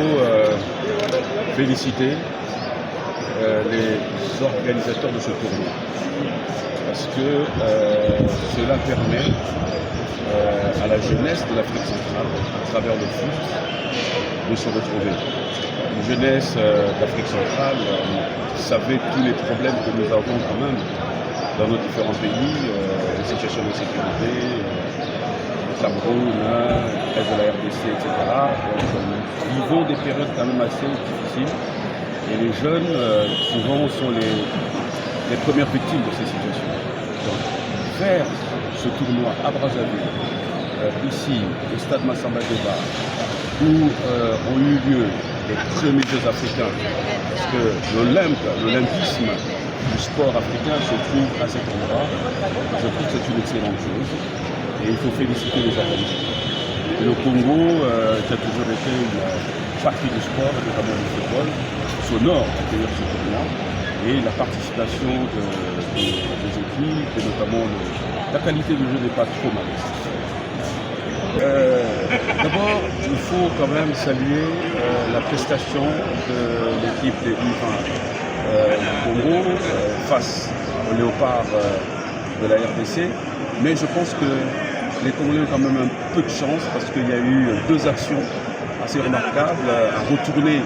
faut féliciter les organisateurs de ce tournoi parce que cela permet à la jeunesse de l'Afrique centrale, à travers le foot, de se retrouver. Une jeunesse d'Afrique centrale savait tous les problèmes que nous avons quand même dans nos différents pays, les situations de sécurité, le Cameroun, l'Est de la RDC, etc. Donc, nous vivons des périodes quand même assez difficiles et les jeunes, souvent, sont les premières victimes de ces situations. Donc, faire ce tournoi à Brazzaville, ici, au stade Massamba Déba, où ont eu lieu les premiers Jeux africains, parce que l'olympisme du sport africain se trouve à cet endroit. Je trouve que c'est une excellente chose et il faut féliciter les organisateurs. Et le Congo, qui a toujours été une partie du sport, notamment du football, s'honore d'accueillir ce tournoi et la participation des équipes et notamment la qualité du jeu n'est pas trop mauvaise. D'abord, il faut quand même saluer la prestation de l'équipe des U20 du Congo face aux léopards de la RDC, mais je pense que les Congolais ont quand même un peu de chance parce qu'il y a eu deux actions assez remarquables, à retourner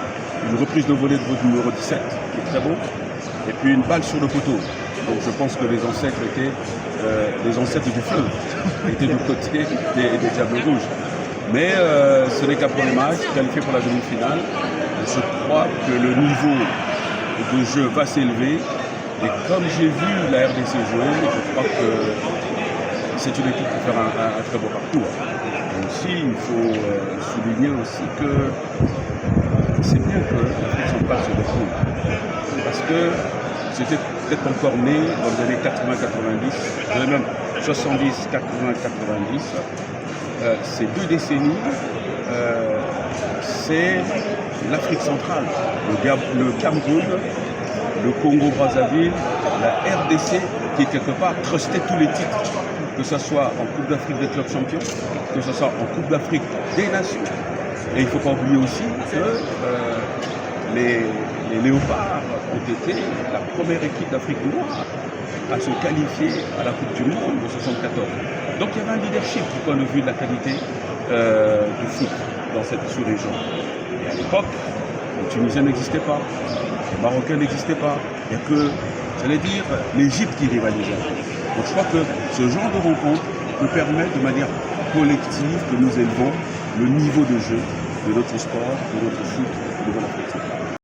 une reprise de volée de votre numéro 17, qui est très beau, et puis une balle sur le poteau. Donc je pense que les ancêtres étaient les ancêtres du fleuve, étaient du côté des Diables Rouges. Mais ce n'est qu'un premier match, qualifié pour la demi-finale. Je crois que le niveau de jeu va s'élever. Et comme j'ai vu la RDC jouer, je crois que c'est une équipe qui fera un très beau parcours. Et aussi, il faut souligner aussi que c'est bien que l'Afrique centrale se retrouve. Parce que c'était peut-être encore né dans les années 80-90, même 70, 80, 90. Ces deux décennies, c'est l'Afrique centrale, le Cameroun, le Congo-Brazzaville, la RDC, qui quelque part trustait tous les titres, que ce soit en Coupe d'Afrique des clubs champions, que ce soit en Coupe d'Afrique des nations. Et il ne faut pas oublier aussi que les Léopards ont été la première équipe d'Afrique noire à se qualifier à la Coupe du Monde en 1974. Donc il y avait un leadership du point de vue de la qualité du foot dans cette sous-région. Et à l'époque, les Tunisiens n'existaient pas, les Marocains n'existaient pas. Il n'y a que, j'allais dire, l'Égypte qui rivalisait. Donc je crois que ce genre de rencontre peut permettre de manière collective que nous élevons le niveau de jeu de notre sport, de notre foot